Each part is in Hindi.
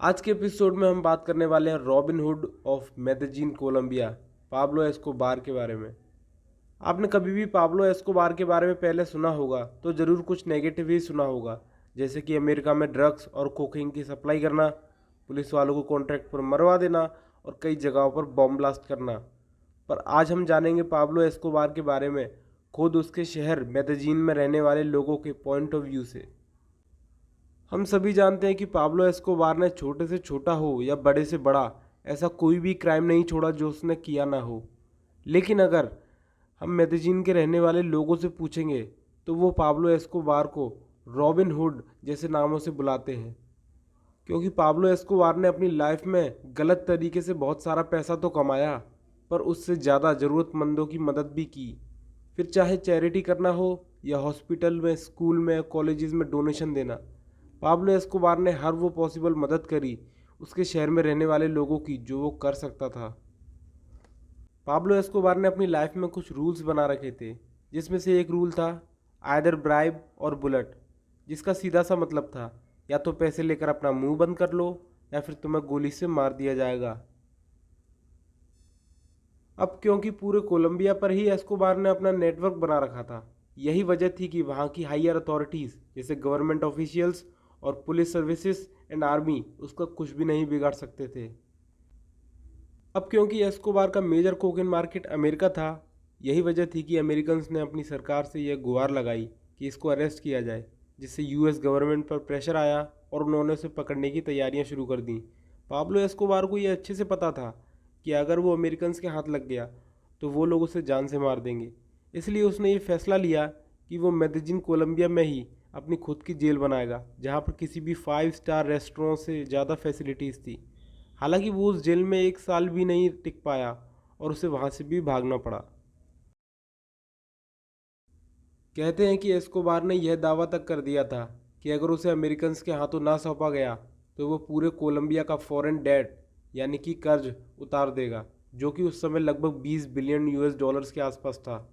आज के एपिसोड में हम बात करने वाले हैं Robin Hood of Medellin Colombia, Pablo Escobar के बारे में। आपने कभी भी पाब्लो एस्कोबार के बारे में पहले सुना होगा तो ज़रूर कुछ नेगेटिव ही सुना होगा, जैसे कि अमेरिका में ड्रग्स और कोकीन की सप्लाई करना, पुलिस वालों को कॉन्ट्रैक्ट पर मरवा देना और कई जगहों पर बॉम्ब ब्लास्ट करना। पर आज हम जानेंगे पाब्लो एस्कोबार के बारे में, खुद उसके शहर मेदेजिन में रहने वाले लोगों के पॉइंट ऑफ व्यू से। हम सभी जानते हैं कि पाब्लो एस्कोबार ने छोटे से छोटा हो या बड़े से बड़ा ऐसा कोई भी क्राइम नहीं छोड़ा जो उसने किया ना हो। लेकिन अगर हम मेदेजिन के रहने वाले लोगों से पूछेंगे तो वो पाब्लो एस्कोबार को रॉबिन हुड जैसे नामों से बुलाते हैं, क्योंकि पाब्लो एस्कोबार ने अपनी लाइफ में गलत तरीके से बहुत सारा पैसा तो कमाया, पर उससे ज़्यादा ज़रूरतमंदों की मदद भी की। फिर चाहे चैरिटी करना हो या हॉस्पिटल में, स्कूल में, कॉलेजेस में डोनेशन देना, पाब्लो एस्कोबार ने हर वो पॉसिबल मदद करी उसके शहर में रहने वाले लोगों की जो वो कर सकता था। पाब्लो एस्कोबार ने अपनी लाइफ में कुछ रूल्स बना रखे थे, जिसमें से एक रूल था आइदर ब्राइब और बुलेट, जिसका सीधा सा मतलब था या तो पैसे लेकर अपना मुंह बंद कर लो या फिर तुम्हें गोली से मार दिया जाएगा। अब क्योंकि पूरे कोलंबिया पर ही एस्कोबार ने अपना नेटवर्क बना रखा था, यही वजह थी कि वहाँ की हायर अथॉरिटीज़ जैसे गवर्नमेंट ऑफिशियल्स और पुलिस सर्विसेज एंड आर्मी उसका कुछ भी नहीं बिगाड़ सकते थे। अब क्योंकि एस्कोबार का मेजर कोकेन मार्केट अमेरिका था, यही वजह थी कि अमेरिकन्स ने अपनी सरकार से यह गुहार लगाई कि इसको अरेस्ट किया जाए, जिससे यूएस गवर्नमेंट पर प्रेशर आया और उन्होंने उसे पकड़ने की तैयारियां शुरू कर दी। पाब्लो एस्कोबार को यह अच्छे से पता था कि अगर वो अमेरिकन्स के हाथ लग गया तो वो लोग उसे जान से मार देंगे, इसलिए उसने ये फैसला लिया कि वो मेदेजिन कोलंबिया में ही अपनी खुद की जेल बनाएगा, जहाँ पर किसी भी 5 स्टार रेस्टोरेंट से ज़्यादा फैसिलिटीज़ थी। हालांकि वो उस जेल में 1 साल भी नहीं टिक पाया और उसे वहाँ से भी भागना पड़ा। कहते हैं कि एस्कोबार ने यह दावा तक कर दिया था कि अगर उसे अमेरिकन्स के हाथों ना सौंपा गया तो वो पूरे कोलंबिया का फॉरेन डेट यानी कि कर्ज उतार देगा, जो कि उस समय लगभग 20 बिलियन यूएस डॉलर्स के आसपास था।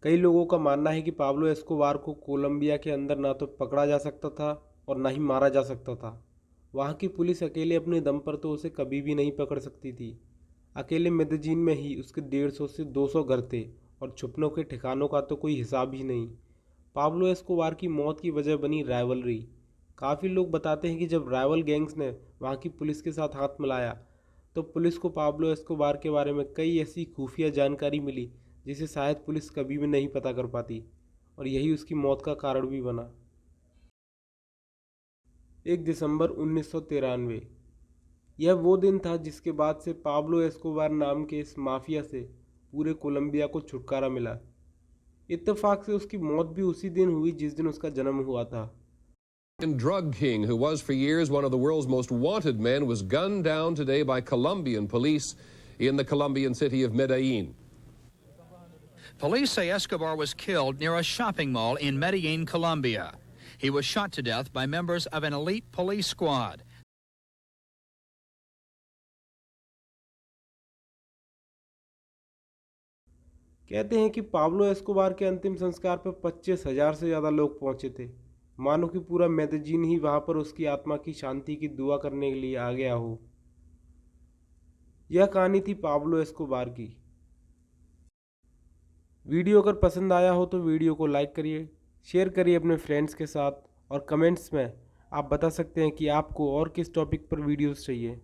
कई लोगों का मानना है कि पाब्लो एस्कोबार को कोलंबिया के अंदर ना तो पकड़ा जा सकता था और ना ही मारा जा सकता था। वहाँ की पुलिस अकेले अपने दम पर तो उसे कभी भी नहीं पकड़ सकती थी। अकेले मेदेजिन में ही उसके 150 से 200 घर थे और छुपनों के ठिकानों का तो कोई हिसाब ही नहीं। पाब्लो एस्कोबार की मौत की वजह बनी राइवलरी। काफ़ी लोग बताते हैं कि जब राइवल गैंग्स ने वहाँ की पुलिस के साथ हाथ मिलाया तो पुलिस को पाब्लो एस्कोबार के बारे में कई ऐसी खुफिया जानकारी मिली जिसे शायद पुलिस कभी भी नहीं पता कर पाती, और यही उसकी मौत का कारण भी बना। 1 दिसंबर 1993, यह वो दिन था जिसके बाद से पाब्लो एस्कोबार नाम के इस माफिया से पूरे कोलंबिया को छुटकारा मिला। इत्तेफाक से उसकी मौत भी उसी दिन हुई जिस दिन उसका जन्म हुआ था। Drug king who was for years one of the world's most wanted men was gunned down today by Colombian police in the Colombian city of Medellin. Police say Escobar was killed near a shopping mall in Medellin, Colombia. He was shot to death by members of an elite police squad. कहते हैं कि पाब्लो एस्कोबार के अंतिम संस्कार पर 25,000 से ज़्यादा लोग पहुंचे थे। मानो कि पूरा मेदेजिन ही वहां पर उसकी आत्मा की शांति की दुआ करने के लिए आ गया हो। यह कहानी थी पाब्लो एस्कोबार की। वीडियो अगर पसंद आया हो तो वीडियो को लाइक करिए, शेयर करिए अपने फ्रेंड्स के साथ, और कमेंट्स में आप बता सकते हैं कि आपको और किस टॉपिक पर वीडियोस चाहिए।